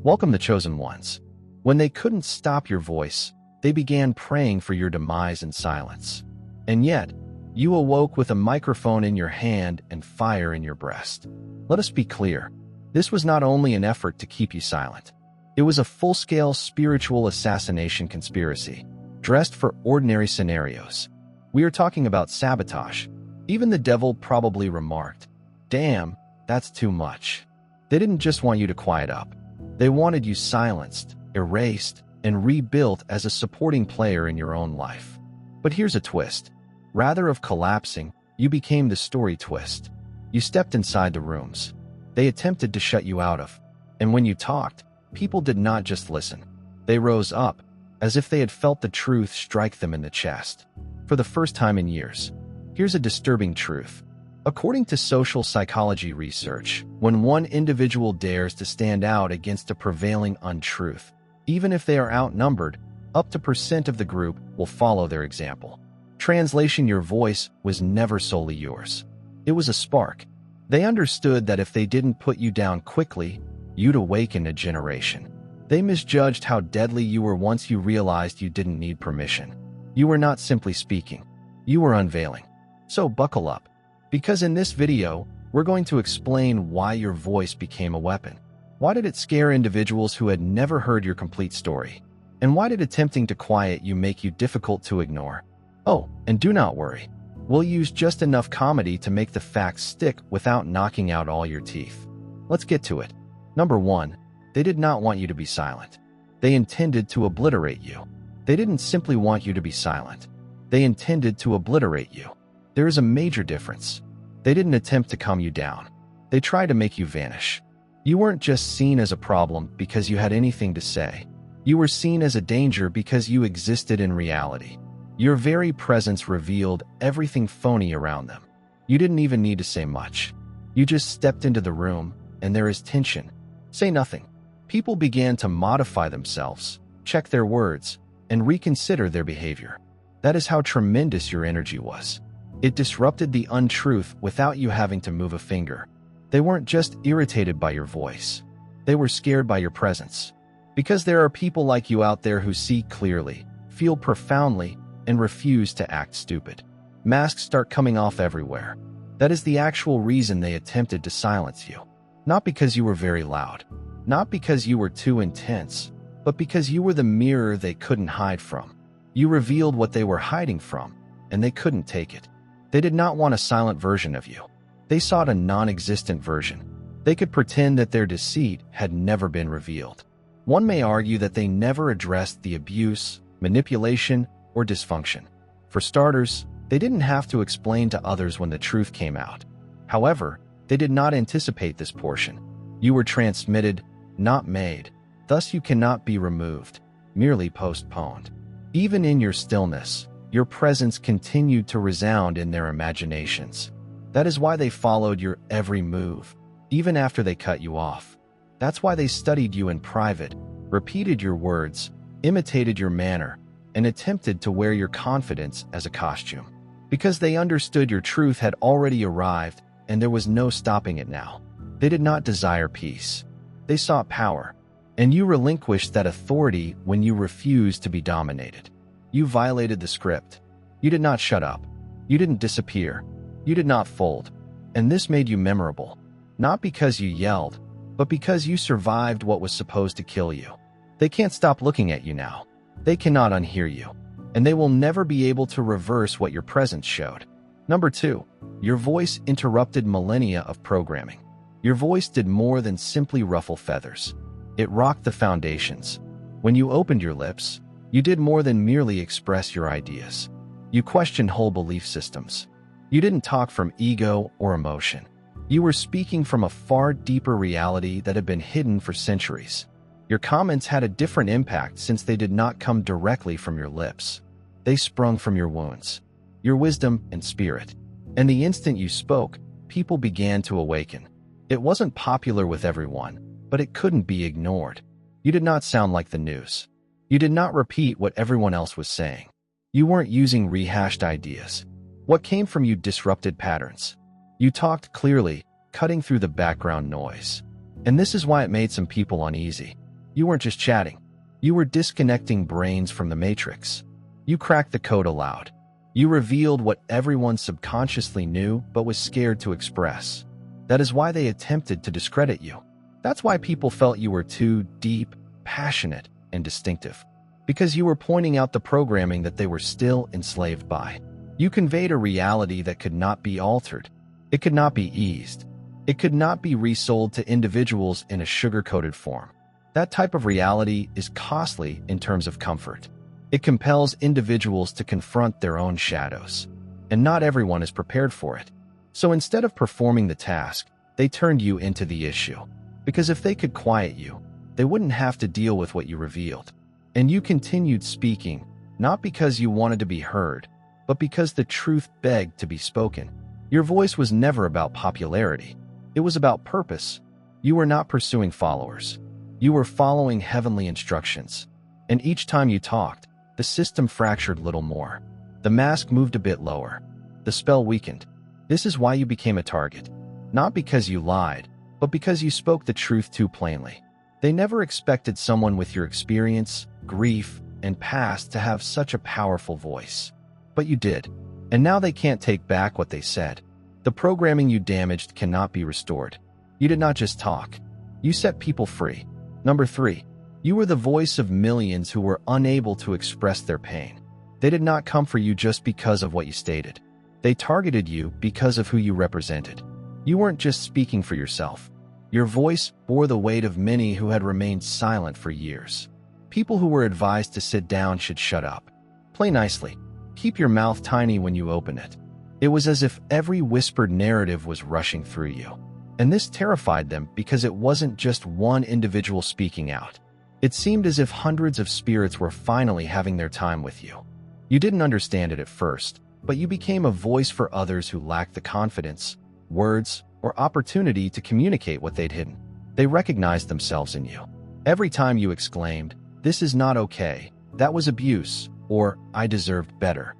Welcome the chosen ones. When they couldn't stop your voice, they began praying for your demise in silence. And yet, you awoke with a microphone in your hand and fire in your breast. Let us be clear. This was not only an effort to keep you silent. It was a full-scale spiritual assassination conspiracy, dressed for ordinary scenarios. We are talking about sabotage. Even the devil probably remarked, "Damn, that's too much." They didn't just want you to quiet up. They wanted you silenced, erased, and rebuilt as a supporting player in your own life. But here's a twist. Rather of collapsing, you became the story twist. You stepped inside the rooms they attempted to shut you out of. And when you talked, people did not just listen. They rose up, as if they had felt the truth strike them in the chest. For the first time in years. Here's a disturbing truth. According to social psychology research, when one individual dares to stand out against a prevailing untruth, even if they are outnumbered, up to % of the group will follow their example. Translation: your voice was never solely yours. It was a spark. They understood that if they didn't put you down quickly, you'd awaken a generation. They misjudged how deadly you were once you realized you didn't need permission. You were not simply speaking. You were unveiling. So buckle up. Because in this video, we're going to explain why your voice became a weapon. Why did it scare individuals who had never heard your complete story? And why did attempting to quiet you make you difficult to ignore? Oh, and do not worry. We'll use just enough comedy to make the facts stick without knocking out all your teeth. Let's get to it. Number 1, they did not want you to be silent. They intended to obliterate you. They didn't simply want you to be silent. They intended to obliterate you. There is a major difference. They didn't attempt to calm you down. They tried to make you vanish. You weren't just seen as a problem because you had anything to say. You were seen as a danger because you existed in reality. Your very presence revealed everything phony around them. You didn't even need to say much. You just stepped into the room, and there is tension. Say nothing. People began to modify themselves, check their words, and reconsider their behavior. That is how tremendous your energy was. It disrupted the untruth without you having to move a finger. They weren't just irritated by your voice. They were scared by your presence. Because there are people like you out there who see clearly, feel profoundly, and refuse to act stupid. Masks start coming off everywhere. That is the actual reason they attempted to silence you. Not because you were very loud. Not because you were too intense. But because you were the mirror they couldn't hide from. You revealed what they were hiding from, and they couldn't take it. They did not want a silent version of you. They sought a non-existent version. They could pretend that their deceit had never been revealed. One may argue that they never addressed the abuse, manipulation, or dysfunction. For starters, they didn't have to explain to others when the truth came out. However, they did not anticipate this portion. You were transmitted, not made. Thus you cannot be removed, merely postponed. Even in your stillness, your presence continued to resound in their imaginations. That is why they followed your every move, even after they cut you off. That's why they studied you in private, repeated your words, imitated your manner, and attempted to wear your confidence as a costume. Because they understood your truth had already arrived and there was no stopping it now. They did not desire peace. They sought power. And you relinquished that authority when you refused to be dominated. You violated the script. You did not shut up. You didn't disappear. You did not fold. And this made you memorable. Not because you yelled, but because you survived what was supposed to kill you. They can't stop looking at you now. They cannot unhear you. And they will never be able to reverse what your presence showed. Number 2, your voice interrupted millennia of programming. Your voice did more than simply ruffle feathers. It rocked the foundations. When you opened your lips, you did more than merely express your ideas. You questioned whole belief systems. You didn't talk from ego or emotion. You were speaking from a far deeper reality that had been hidden for centuries. Your comments had a different impact since they did not come directly from your lips. They sprung from your wounds, your wisdom and spirit. And the instant you spoke, people began to awaken. It wasn't popular with everyone, but it couldn't be ignored. You did not sound like the news. You did not repeat what everyone else was saying. You weren't using rehashed ideas. What came from you disrupted patterns. You talked clearly, cutting through the background noise. And this is why it made some people uneasy. You weren't just chatting. You were disconnecting brains from the matrix. You cracked the code aloud. You revealed what everyone subconsciously knew but was scared to express. That is why they attempted to discredit you. That's why people felt you were too deep, passionate, and distinctive. Because you were pointing out the programming that they were still enslaved by. You conveyed a reality that could not be altered. It could not be eased. It could not be resold to individuals in a sugar-coated form. That type of reality is costly in terms of comfort. It compels individuals to confront their own shadows. And not everyone is prepared for it. So instead of performing the task, they turned you into the issue. Because if they could quiet you, they wouldn't have to deal with what you revealed. And you continued speaking, not because you wanted to be heard, but because the truth begged to be spoken. Your voice was never about popularity. It was about purpose. You were not pursuing followers. You were following heavenly instructions. And each time you talked, the system fractured a little more. The mask moved a bit lower. The spell weakened. This is why you became a target. Not because you lied, but because you spoke the truth too plainly. They never expected someone with your experience, grief, and past to have such a powerful voice. But you did. And now they can't take back what they said. The programming you damaged cannot be restored. You did not just talk. You set people free. Number 3. You were the voice of millions who were unable to express their pain. They did not come for you just because of what you stated. They targeted you because of who you represented. You weren't just speaking for yourself. Your voice bore the weight of many who had remained silent for years. People who were advised to sit down should shut up. Play nicely. Keep your mouth tiny when you open it. It was as if every whispered narrative was rushing through you. And this terrified them because it wasn't just one individual speaking out. It seemed as if hundreds of spirits were finally having their time with you. You didn't understand it at first, but you became a voice for others who lacked the confidence, words, or opportunity to communicate what they'd hidden. They recognized themselves in you. Every time you exclaimed, "This is not okay," "That was abuse," or "I deserved better."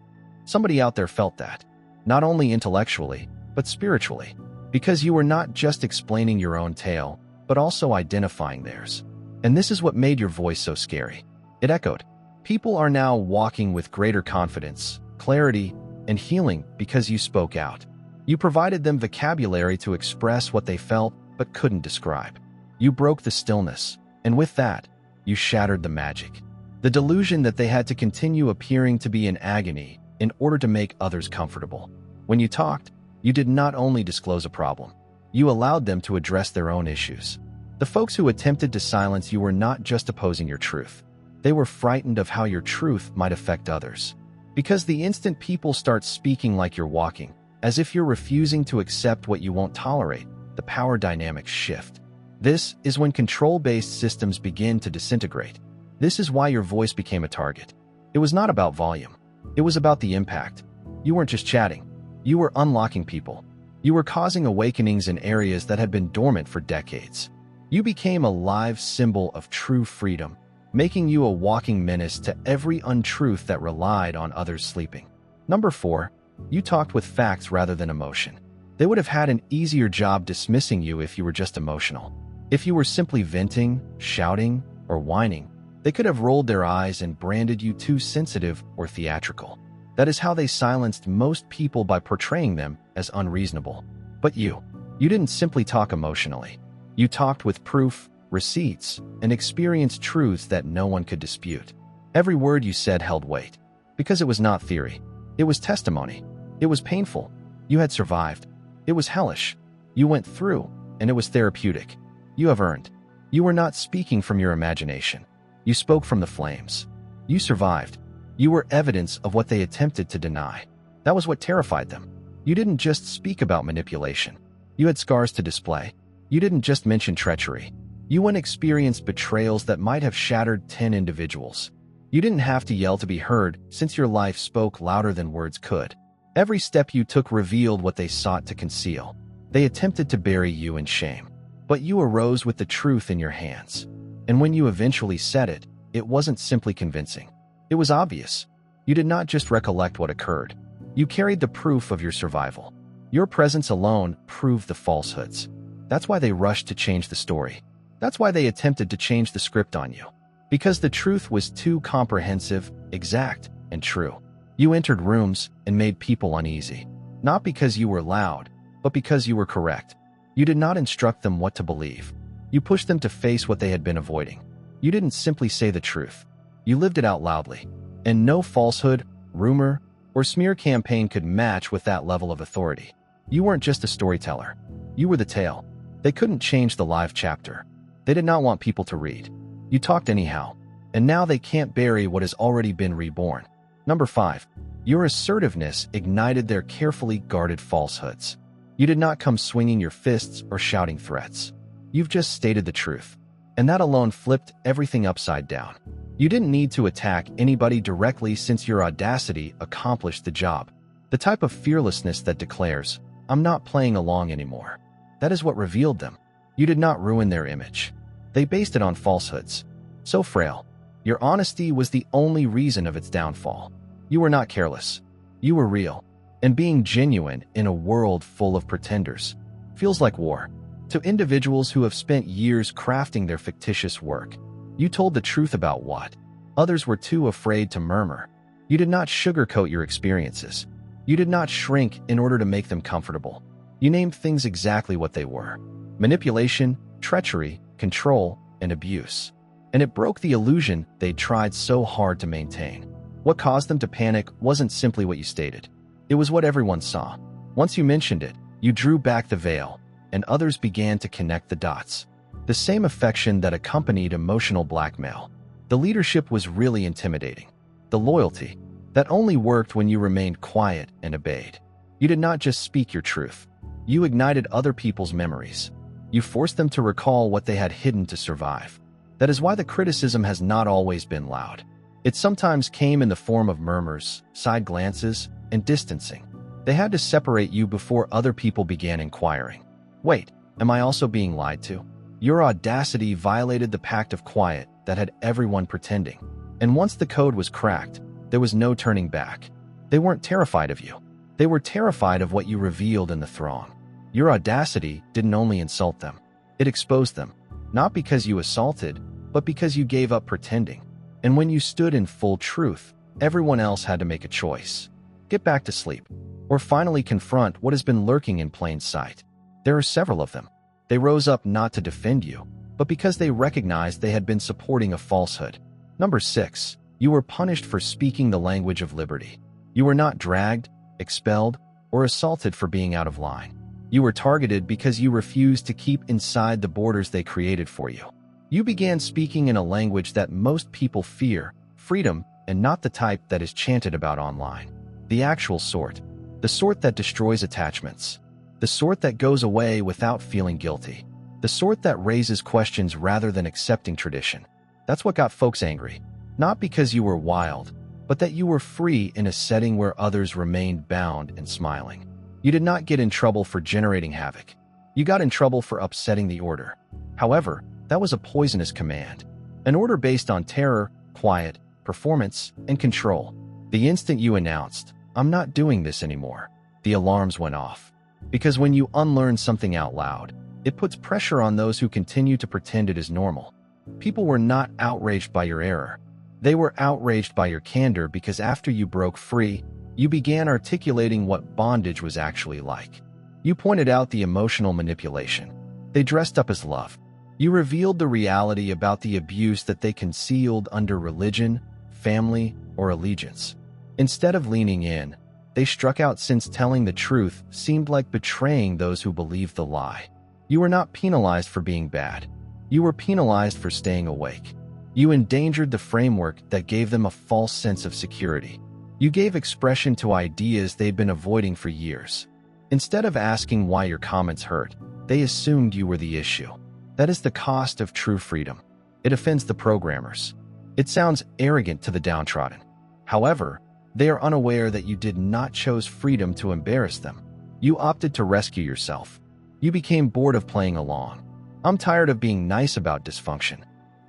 Somebody out there felt that, not only intellectually, but spiritually, because you were not just explaining your own tale, but also identifying theirs. And this is what made your voice so scary. It echoed. People are now walking with greater confidence, clarity, and healing because you spoke out. You provided them vocabulary to express what they felt but couldn't describe. You broke the stillness, and with that, you shattered the magic. The delusion that they had to continue appearing to be in agony in order to make others comfortable. When you talked, you did not only disclose a problem, you allowed them to address their own issues. The folks who attempted to silence you were not just opposing your truth. They were frightened of how your truth might affect others. Because the instant people start speaking like you're walking, as if you're refusing to accept what you won't tolerate, the power dynamics shift. This is when control-based systems begin to disintegrate. This is why your voice became a target. It was not about volume. It was about the impact. You weren't just chatting. You were unlocking people. You were causing awakenings in areas that had been dormant for decades. You became a live symbol of true freedom, making you a walking menace to every untruth that relied on others sleeping. Number 4, you talked with facts rather than emotion. They would have had an easier job dismissing you if you were just emotional. If you were simply venting, shouting, or whining, they could have rolled their eyes and branded you too sensitive or theatrical. That is how they silenced most people, by portraying them as unreasonable. But you didn't simply talk emotionally. You talked with proof, receipts, and experienced truths that no one could dispute. Every word you said held weight, because it was not theory. It was testimony. It was painful. You had survived. It was hellish. You went through, and it was therapeutic. You have earned. You were not speaking from your imagination. You spoke from the flames. You survived. You were evidence of what they attempted to deny. That was what terrified them. You didn't just speak about manipulation. You had scars to display. You didn't just mention treachery. You went experienced betrayals that might have shattered 10 individuals. You didn't have to yell to be heard, since your life spoke louder than words could. Every step you took revealed what they sought to conceal. They attempted to bury you in shame. But you arose with the truth in your hands. And when you eventually said it, it wasn't simply convincing. It was obvious. You did not just recollect what occurred. You carried the proof of your survival. Your presence alone proved the falsehoods. That's why they rushed to change the story. That's why they attempted to change the script on you. Because the truth was too comprehensive, exact, and true. You entered rooms and made people uneasy. Not because you were loud, but because you were correct. You did not instruct them what to believe. You pushed them to face what they had been avoiding. You didn't simply say the truth. You lived it out loudly. And no falsehood, rumor, or smear campaign could match with that level of authority. You weren't just a storyteller. You were the tale. They couldn't change the live chapter. They did not want people to read. You talked anyhow. And now they can't bury what has already been reborn. Number 5. Your assertiveness ignited their carefully guarded falsehoods. You did not come swinging your fists or shouting threats. You've just stated the truth. And that alone flipped everything upside down. You didn't need to attack anybody directly since your audacity accomplished the job. The type of fearlessness that declares, "I'm not playing along anymore." That is what revealed them. You did not ruin their image. They based it on falsehoods. So frail. Your honesty was the only reason of its downfall. You were not careless. You were real. And being genuine in a world full of pretenders feels like war. To individuals who have spent years crafting their fictitious work, you told the truth about what others were too afraid to murmur. You did not sugarcoat your experiences. You did not shrink in order to make them comfortable. You named things exactly what they were: manipulation, treachery, control, and abuse. And it broke the illusion they'd tried so hard to maintain. What caused them to panic wasn't simply what you stated. It was what everyone saw. Once you mentioned it, you drew back the veil, and others began to connect the dots. The same affection that accompanied emotional blackmail. The leadership was really intimidating. The loyalty that only worked when you remained quiet and obeyed. You did not just speak your truth. You ignited other people's memories. You forced them to recall what they had hidden to survive. That is why the criticism has not always been loud. It sometimes came in the form of murmurs, side glances, and distancing. They had to separate you before other people began inquiring. Wait, am I also being lied to? Your audacity violated the pact of quiet that had everyone pretending. And once the code was cracked, there was no turning back. They weren't terrified of you. They were terrified of what you revealed in the throng. Your audacity didn't only insult them. It exposed them. Not because you assaulted, but because you gave up pretending. And when you stood in full truth, everyone else had to make a choice. Get back to sleep, or finally confront what has been lurking in plain sight. There are several of them. They rose up not to defend you, but because they recognized they had been supporting a falsehood. Number 6. You were punished for speaking the language of liberty. You were not dragged, expelled, or assaulted for being out of line. You were targeted because you refused to keep inside the borders they created for you. You began speaking in a language that most people fear, freedom, and not the type that is chanted about online. The actual sort. The sort that destroys attachments. The sort that goes away without feeling guilty. The sort that raises questions rather than accepting tradition. That's what got folks angry. Not because you were wild, but that you were free in a setting where others remained bound and smiling. You did not get in trouble for generating havoc. You got in trouble for upsetting the order. However, that was a poisonous command. An order based on terror, quiet, performance, and control. The instant you announced, "I'm not doing this anymore," the alarms went off. Because when you unlearn something out loud, it puts pressure on those who continue to pretend it is normal. People were not outraged by your error. They were outraged by your candor because after you broke free, you began articulating what bondage was actually like. You pointed out the emotional manipulation. They dressed up as love. You revealed the reality about the abuse that they concealed under religion, family, or allegiance. Instead of leaning in, they struck out since telling the truth seemed like betraying those who believed the lie. You were not penalized for being bad. You were penalized for staying awake. You endangered the framework that gave them a false sense of security. You gave expression to ideas they'd been avoiding for years. Instead of asking why your comments hurt, they assumed you were the issue. That is the cost of true freedom. It offends the programmers. It sounds arrogant to the downtrodden. However, they are unaware that you did not choose freedom to embarrass them. You opted to rescue yourself. You became bored of playing along. I'm tired of being nice about dysfunction.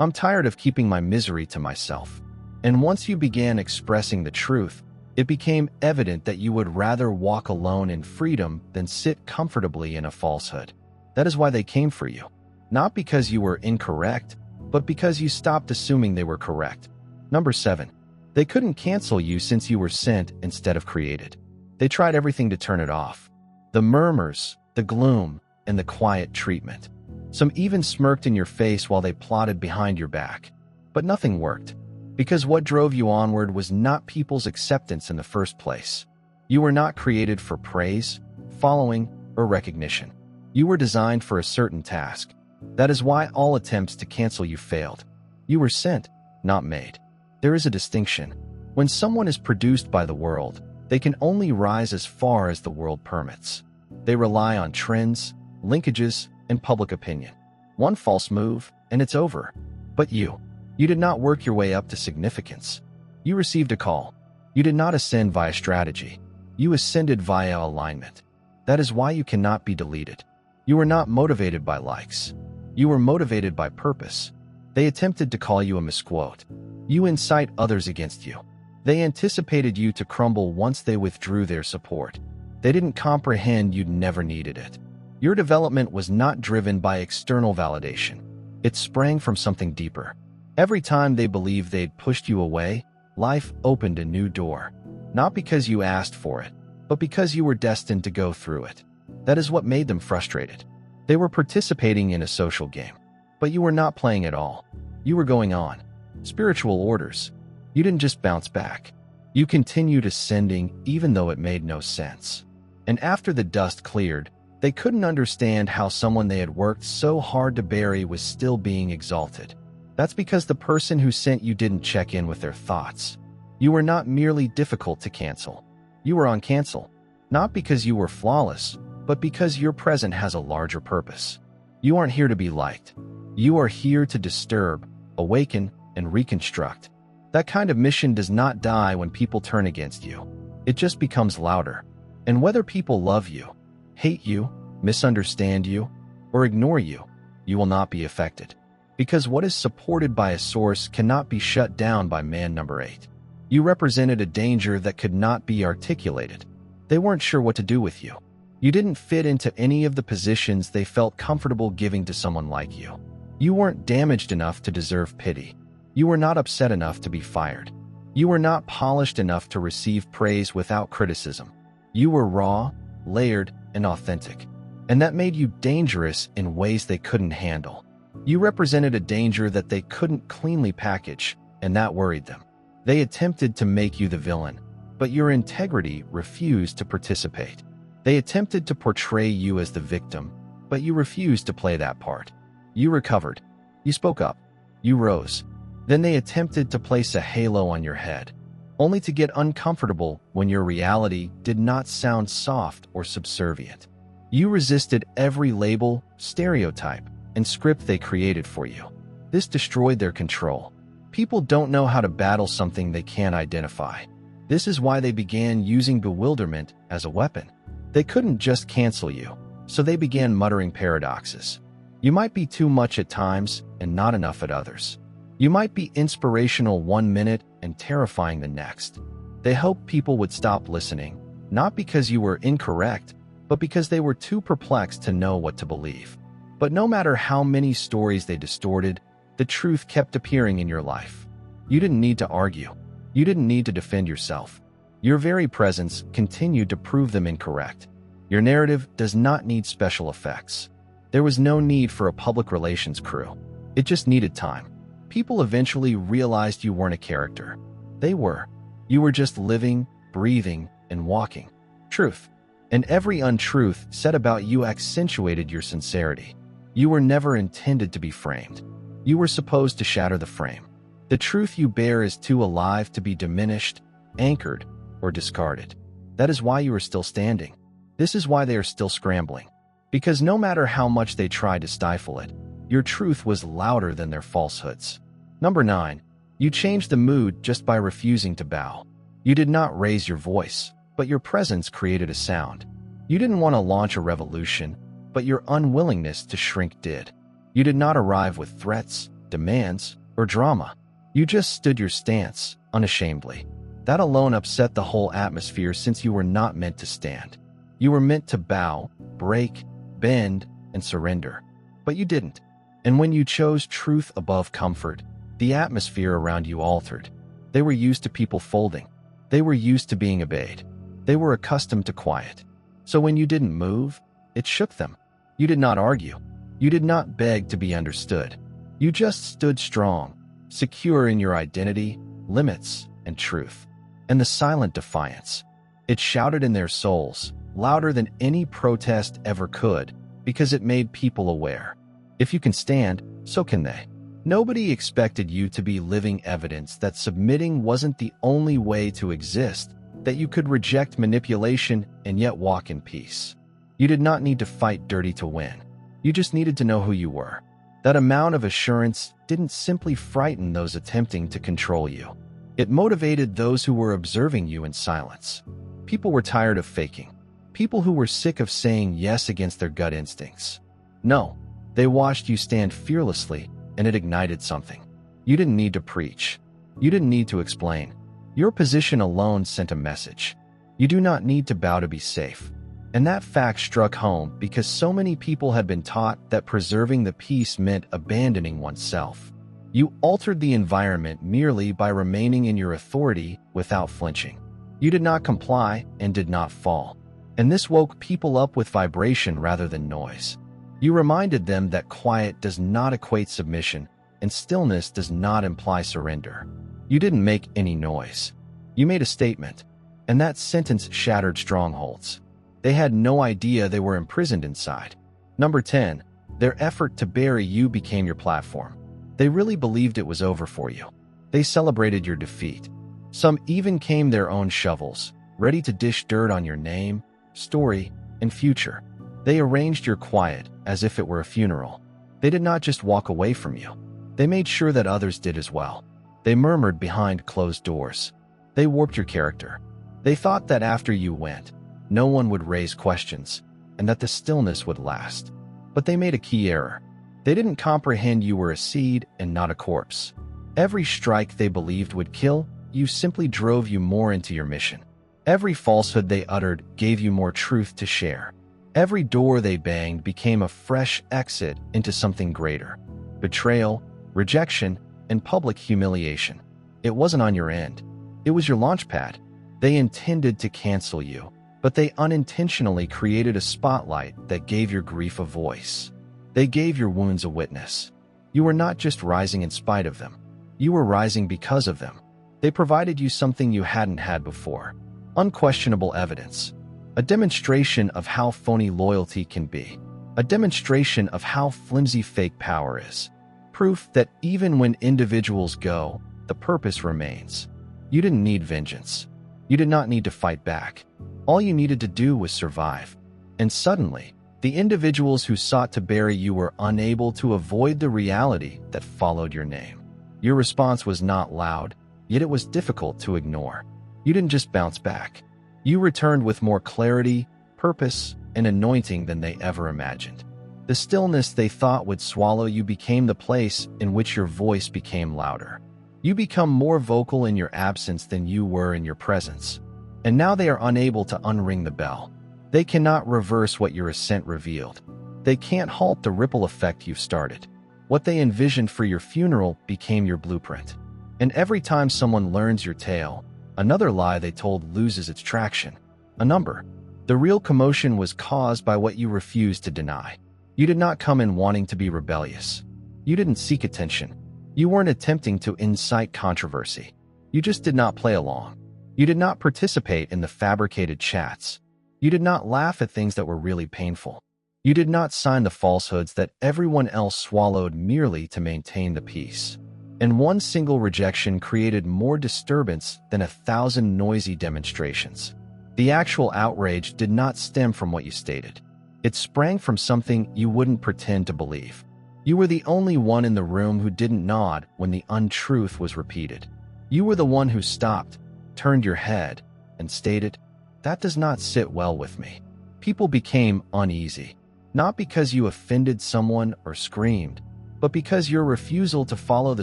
I'm tired of keeping my misery to myself. And once you began expressing the truth, it became evident that you would rather walk alone in freedom than sit comfortably in a falsehood. That is why they came for you. not because you were incorrect, but because you stopped assuming they were correct. Number 7. They couldn't cancel you since you were sent instead of created. They tried everything to turn it off. The murmurs, the gloom, and the quiet treatment. Some even smirked in your face while they plotted behind your back. But nothing worked, because what drove you onward was not people's acceptance in the first place. You were not created for praise, following, or recognition. You were designed for a certain task. That is why all attempts to cancel you failed. You were sent, not made. There is a distinction. When someone is produced by the world, they can only rise as far as the world permits. They rely on trends, linkages, and public opinion. One false move, and it's over. But you did not work your way up to significance. You received a call. You did not ascend via strategy. You ascended via alignment. That is why you cannot be deleted. You were not motivated by likes. You were motivated by purpose. They attempted to call you a misquote. You incite others against you. They anticipated you to crumble once they withdrew their support. They didn't comprehend you'd never needed it. Your development was not driven by external validation. It sprang from something deeper. Every time they believed they'd pushed you away, life opened a new door. Not because you asked for it, but because you were destined to go through it. That is what made them frustrated. They were participating in a social game, but you were not playing at all. You were going on. Spiritual orders. You didn't just bounce back. You continued ascending even though it made no sense. And after the dust cleared, they couldn't understand how someone they had worked so hard to bury was still being exalted. That's because the person who sent you didn't check in with their thoughts. You were not merely difficult to cancel. You were on cancel, not because you were flawless, but because your present has a larger purpose. You aren't here to be liked. You are here to disturb, awaken, and reconstruct. That kind of mission does not die when people turn against you. It just becomes louder. And whether people love you, hate you, misunderstand you, or ignore you, you will not be affected. Because what is supported by a source cannot be shut down by man number 8. You represented a danger that could not be articulated. They weren't sure what to do with you. You didn't fit into any of the positions they felt comfortable giving to someone like you. You weren't damaged enough to deserve pity. You were not upset enough to be fired. You were not polished enough to receive praise without criticism. You were raw, layered, and authentic. And that made you dangerous in ways they couldn't handle. You represented a danger that they couldn't cleanly package, and that worried them. They attempted to make you the villain, but your integrity refused to participate. They attempted to portray you as the victim, but you refused to play that part. You recovered. You spoke up. You rose. Then they attempted to place a halo on your head, only to get uncomfortable when your reality did not sound soft or subservient. You resisted every label, stereotype, and script they created for you. This destroyed their control. People don't know how to battle something they can't identify. This is why they began using bewilderment as a weapon. They couldn't just cancel you, so they began muttering paradoxes. You might be too much at times and not enough at others. You might be inspirational one minute and terrifying the next. They hoped people would stop listening, not because you were incorrect, but because they were too perplexed to know what to believe. But no matter how many stories they distorted, the truth kept appearing in your life. You didn't need to argue. You didn't need to defend yourself. Your very presence continued to prove them incorrect. Your narrative does not need special effects. There was no need for a public relations crew. It just needed time. People eventually realized you weren't a character. They were. You were just living, breathing, and walking. Truth. And every untruth said about you accentuated your sincerity. You were never intended to be framed. You were supposed to shatter the frame. The truth you bear is too alive to be diminished, anchored, or discarded. That is why you are still standing. This is why they are still scrambling. Because no matter how much they tried to stifle it, your truth was louder than their falsehoods. Number 9. You changed the mood just by refusing to bow. You did not raise your voice, but your presence created a sound. You didn't want to launch a revolution, but your unwillingness to shrink did. You did not arrive with threats, demands, or drama. You just stood your stance, unashamedly. That alone upset the whole atmosphere since you were not meant to stand. You were meant to bow, break, bend, and surrender. But you didn't. And when you chose truth above comfort, the atmosphere around you altered. They were used to people folding. They were used to being obeyed. They were accustomed to quiet. So when you didn't move, it shook them. You did not argue. You did not beg to be understood. You just stood strong, secure in your identity, limits, and truth. And the silent defiance. It shouted in their souls, louder than any protest ever could, because it made people aware. If you can stand, so can they. Nobody expected you to be living evidence that submitting wasn't the only way to exist, that you could reject manipulation and yet walk in peace. You did not need to fight dirty to win. You just needed to know who you were. That amount of assurance didn't simply frighten those attempting to control you. It motivated those who were observing you in silence. People were tired of faking. People who were sick of saying yes against their gut instincts. No, they watched you stand fearlessly, and it ignited something. You didn't need to preach. You didn't need to explain. Your position alone sent a message. You do not need to bow to be safe. And that fact struck home because so many people had been taught that preserving the peace meant abandoning oneself. You altered the environment merely by remaining in your authority without flinching. You did not comply and did not fall. And this woke people up with vibration rather than noise. You reminded them that quiet does not equate submission, and stillness does not imply surrender. You didn't make any noise. You made a statement, and that sentence shattered strongholds. They had no idea they were imprisoned inside. Number 10, their effort to bury you became your platform. They really believed it was over for you. They celebrated your defeat. Some even came their own shovels, ready to dish dirt on your name, story, and future. They arranged your quiet as if it were a funeral. They did not just walk away from you. They made sure that others did as well. They murmured behind closed doors. They warped your character. They thought that after you went, no one would raise questions, and that the stillness would last. But they made a key error. They didn't comprehend you were a seed and not a corpse. Every strike they believed would kill you simply drove you more into your mission. Every falsehood they uttered gave you more truth to share. Every door they banged became a fresh exit into something greater. Betrayal, rejection, and public humiliation. It wasn't on your end. It was your launch pad. They intended to cancel you, but they unintentionally created a spotlight that gave your grief a voice. They gave your wounds a witness. You were not just rising in spite of them. You were rising because of them. They provided you something you hadn't had before. Unquestionable evidence. A demonstration of how phony loyalty can be. A demonstration of how flimsy fake power is. Proof that even when individuals go, the purpose remains. You didn't need vengeance. You did not need to fight back. All you needed to do was survive. And suddenly, the individuals who sought to bury you were unable to avoid the reality that followed your name. Your response was not loud, yet it was difficult to ignore. You didn't just bounce back. You returned with more clarity, purpose, and anointing than they ever imagined. The stillness they thought would swallow you became the place in which your voice became louder. You become more vocal in your absence than you were in your presence. And now they are unable to unring the bell. They cannot reverse what your ascent revealed. They can't halt the ripple effect you've started. What they envisioned for your funeral became your blueprint. And every time someone learns your tale, another lie they told loses its traction. A number. The real commotion was caused by what you refused to deny. You did not come in wanting to be rebellious. You didn't seek attention. You weren't attempting to incite controversy. You just did not play along. You did not participate in the fabricated chats. You did not laugh at things that were really painful. You did not sign the falsehoods that everyone else swallowed merely to maintain the peace. And one single rejection created more disturbance than 1,000 noisy demonstrations. The actual outrage did not stem from what you stated. It sprang from something you wouldn't pretend to believe. You were the only one in the room who didn't nod when the untruth was repeated. You were the one who stopped, turned your head, and stated, "That does not sit well with me." People became uneasy, not because you offended someone or screamed, but because your refusal to follow the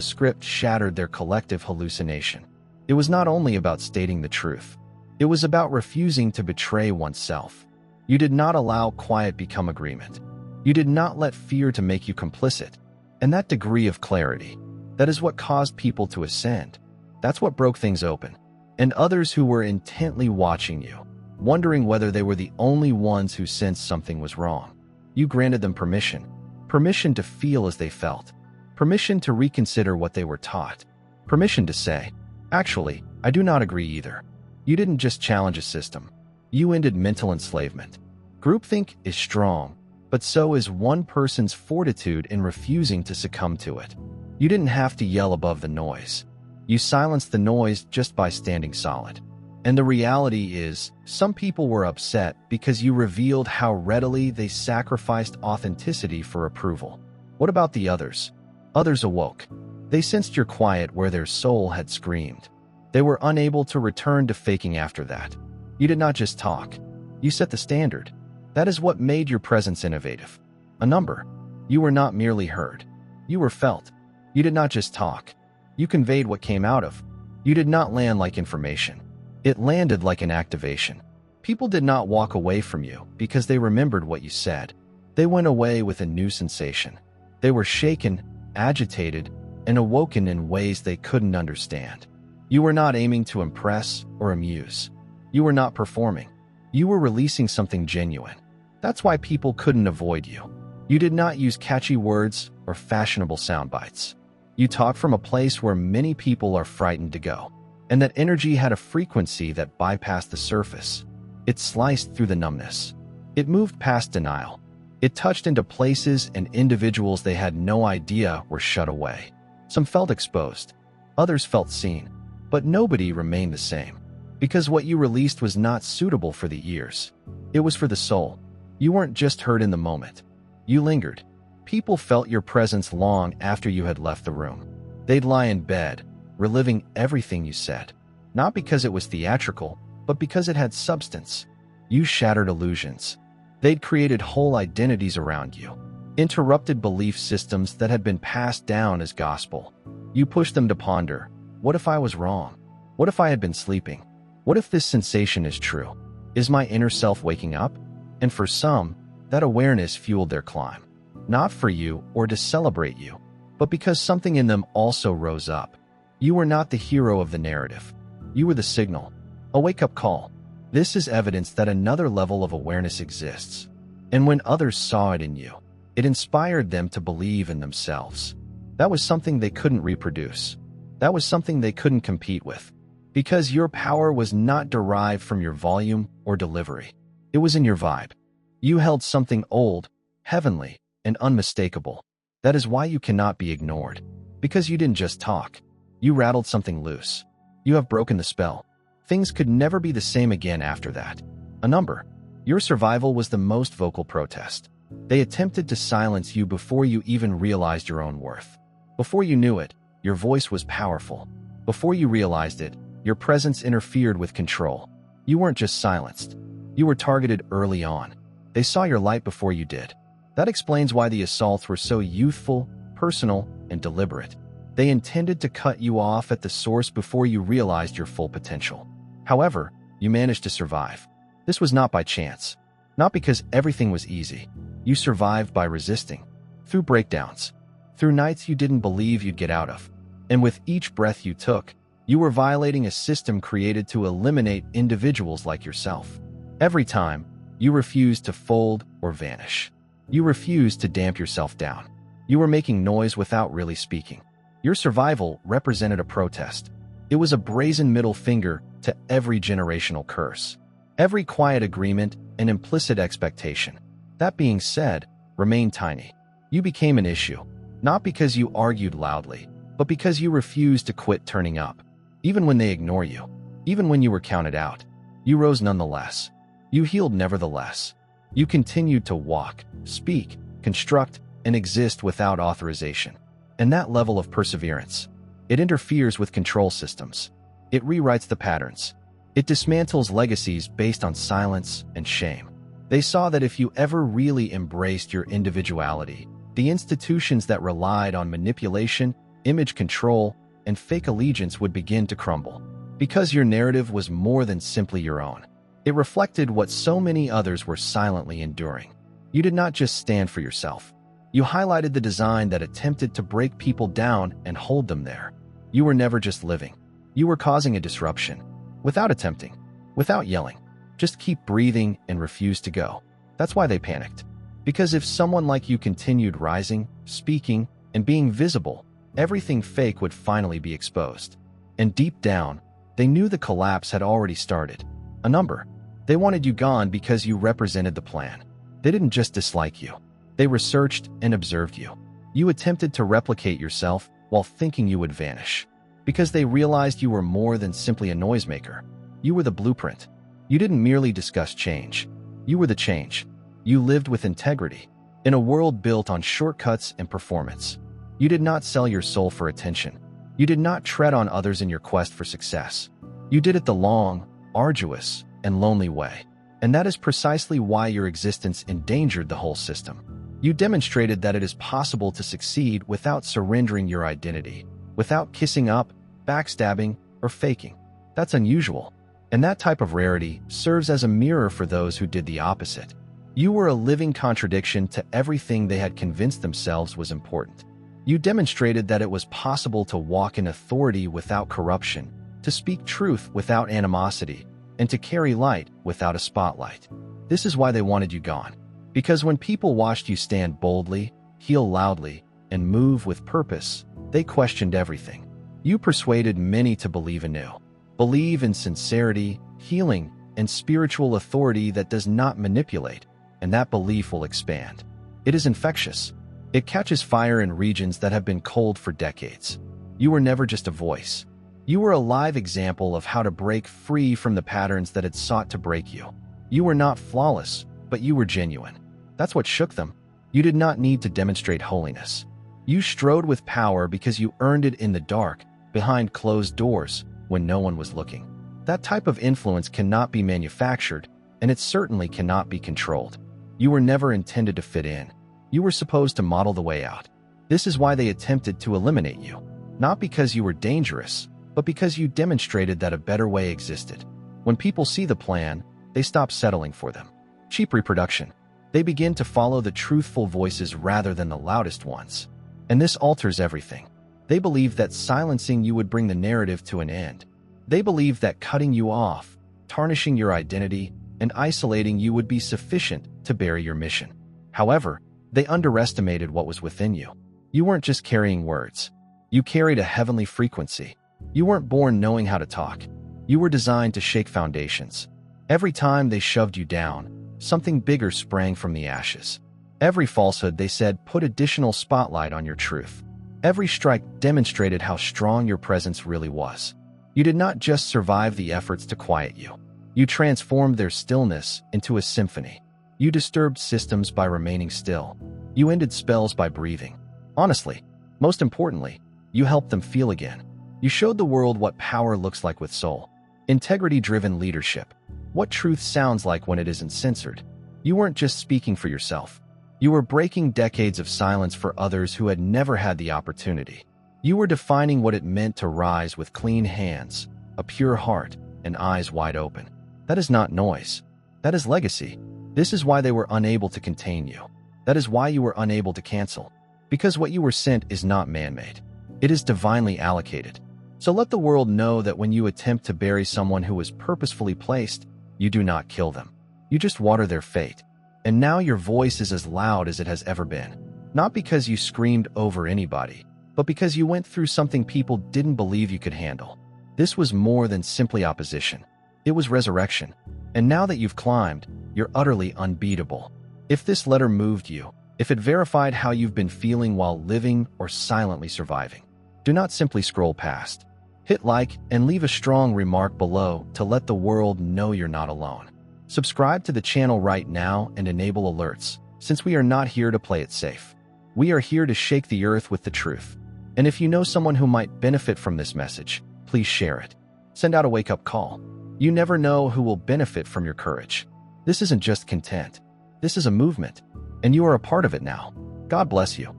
script shattered their collective hallucination. It was not only about stating the truth. It was about refusing to betray oneself. You did not allow quiet become agreement. You did not let fear to make you complicit. And that degree of clarity, that is what caused people to ascend. That's what broke things open. And others who were intently watching you, wondering whether they were the only ones who sensed something was wrong. You granted them permission. Permission to feel as they felt. Permission to reconsider what they were taught. Permission to say, actually, I do not agree either. You didn't just challenge a system. You ended mental enslavement. Groupthink is strong, but so is one person's fortitude in refusing to succumb to it. You didn't have to yell above the noise. You silenced the noise just by standing solid. And the reality is, some people were upset because you revealed how readily they sacrificed authenticity for approval. What about the others? Others awoke. They sensed your quiet where their soul had screamed. They were unable to return to faking after that. You did not just talk. You set the standard. That is what made your presence innovative. A number. You were not merely heard. You were felt. You did not just talk. You conveyed what came out of. You did not land like information. It landed like an activation. People did not walk away from you because they remembered what you said. They went away with a new sensation. They were shaken, agitated, and awoken in ways they couldn't understand. You were not aiming to impress or amuse. You were not performing. You were releasing something genuine. That's why people couldn't avoid you. You did not use catchy words or fashionable sound bites. You talked from a place where many people are frightened to go. And that energy had a frequency that bypassed the surface. It sliced through the numbness. It moved past denial. It touched into places and individuals they had no idea were shut away. Some felt exposed. Others felt seen. But nobody remained the same. Because what you released was not suitable for the ears. It was for the soul. You weren't just heard in the moment. You lingered. People felt your presence long after you had left the room. They'd lie in bed, reliving everything you said. Not because it was theatrical, but because it had substance. You shattered illusions. They'd created whole identities around you. Interrupted belief systems that had been passed down as gospel. You pushed them to ponder, what if I was wrong? What if I had been sleeping? What if this sensation is true? Is my inner self waking up? And for some, that awareness fueled their climb. Not for you or to celebrate you, but because something in them also rose up. You were not the hero of the narrative. You were the signal, a wake-up call. This is evidence that another level of awareness exists. And when others saw it in you, it inspired them to believe in themselves. That was something they couldn't reproduce. That was something they couldn't compete with. Because your power was not derived from your volume or delivery. It was in your vibe. You held something old, heavenly, and unmistakable. That is why you cannot be ignored. Because you didn't just talk. You rattled something loose. You have broken the spell. Things could never be the same again after that. A number. Your survival was the most vocal protest. They attempted to silence you before you even realized your own worth. Before you knew it, your voice was powerful. Before you realized it, your presence interfered with control. You weren't just silenced. You were targeted early on. They saw your light before you did. That explains why the assaults were so youthful, personal, and deliberate. They intended to cut you off at the source before you realized your full potential. However, you managed to survive. This was not by chance. Not because everything was easy. You survived by resisting. Through breakdowns. Through nights you didn't believe you'd get out of. And with each breath you took, you were violating a system created to eliminate individuals like yourself. Every time, you refused to fold or vanish. You refused to damp yourself down. You were making noise without really speaking. Your survival represented a protest. It was a brazen middle finger to every generational curse. Every quiet agreement and implicit expectation. That being said, remain tiny. You became an issue, not because you argued loudly, but because you refused to quit turning up. Even when they ignore you, even when you were counted out, you rose nonetheless. You healed nevertheless. You continued to walk, speak, construct, and exist without authorization. And that level of perseverance, it interferes with control systems. It rewrites the patterns. It dismantles legacies based on silence and shame. They saw that if you ever really embraced your individuality, the institutions that relied on manipulation, image control, and fake allegiance would begin to crumble. Because your narrative was more than simply your own. It reflected what so many others were silently enduring. You did not just stand for yourself. You highlighted the design that attempted to break people down and hold them there. You were never just living. You were causing a disruption. Without attempting. Without yelling. Just keep breathing and refuse to go. That's why they panicked. Because if someone like you continued rising, speaking, and being visible, everything fake would finally be exposed. And deep down, they knew the collapse had already started. A number. They wanted you gone because you represented the plan. They didn't just dislike you. They researched and observed you. You attempted to replicate yourself while thinking you would vanish. Because they realized you were more than simply a noisemaker. You were the blueprint. You didn't merely discuss change. You were the change. You lived with integrity, in a world built on shortcuts and performance. You did not sell your soul for attention. You did not tread on others in your quest for success. You did it the long, arduous, and lonely way. And that is precisely why your existence endangered the whole system. You demonstrated that it is possible to succeed without surrendering your identity, without kissing up, backstabbing, or faking. That's unusual. And that type of rarity serves as a mirror for those who did the opposite. You were a living contradiction to everything they had convinced themselves was important. You demonstrated that it was possible to walk in authority without corruption, to speak truth without animosity, and to carry light without a spotlight. This is why they wanted you gone. Because when people watched you stand boldly, heal loudly, and move with purpose, they questioned everything. You persuaded many to believe anew. Believe in sincerity, healing, and spiritual authority that does not manipulate, and that belief will expand. It is infectious. It catches fire in regions that have been cold for decades. You were never just a voice. You were a live example of how to break free from the patterns that had sought to break you. You were not flawless, but you were genuine. That's what shook them. You did not need to demonstrate holiness. You strode with power because you earned it in the dark, behind closed doors, when no one was looking. That type of influence cannot be manufactured, and it certainly cannot be controlled. You were never intended to fit in. You were supposed to model the way out. This is why they attempted to eliminate you. Not because you were dangerous, but because you demonstrated that a better way existed. When people see the plan, they stop settling for them. Cheap reproduction. They begin to follow the truthful voices rather than the loudest ones. And this alters everything. They believe that silencing you would bring the narrative to an end. They believe that cutting you off, tarnishing your identity, and isolating you would be sufficient to bury your mission. However, they underestimated what was within you. You weren't just carrying words. You carried a heavenly frequency. You weren't born knowing how to talk. You were designed to shake foundations. Every time they shoved you down, something bigger sprang from the ashes. Every falsehood they said put additional spotlight on your truth. Every strike demonstrated how strong your presence really was. You did not just survive the efforts to quiet you. You transformed their stillness into a symphony. You disturbed systems by remaining still. You ended spells by breathing. Honestly, most importantly, you helped them feel again. You showed the world what power looks like with soul. Integrity-driven leadership. What truth sounds like when it isn't censored. You weren't just speaking for yourself. You were breaking decades of silence for others who had never had the opportunity. You were defining what it meant to rise with clean hands, a pure heart, and eyes wide open. That is not noise. That is legacy. This is why they were unable to contain you. That is why you were unable to cancel. Because what you were sent is not man-made. It is divinely allocated. So let the world know that when you attempt to bury someone who was purposefully placed, you do not kill them. You just water their fate. And now your voice is as loud as it has ever been. Not because you screamed over anybody, but because you went through something people didn't believe you could handle. This was more than simply opposition. It was resurrection. And now that you've climbed, you're utterly unbeatable. If this letter moved you, if it verified how you've been feeling while living or silently surviving, do not simply scroll past. Hit like and leave a strong remark below to let the world know you're not alone. Subscribe to the channel right now and enable alerts, since we are not here to play it safe. We are here to shake the earth with the truth. And if you know someone who might benefit from this message, please share it. Send out a wake-up call. You never know who will benefit from your courage. This isn't just content. This is a movement, and you are a part of it now. God bless you.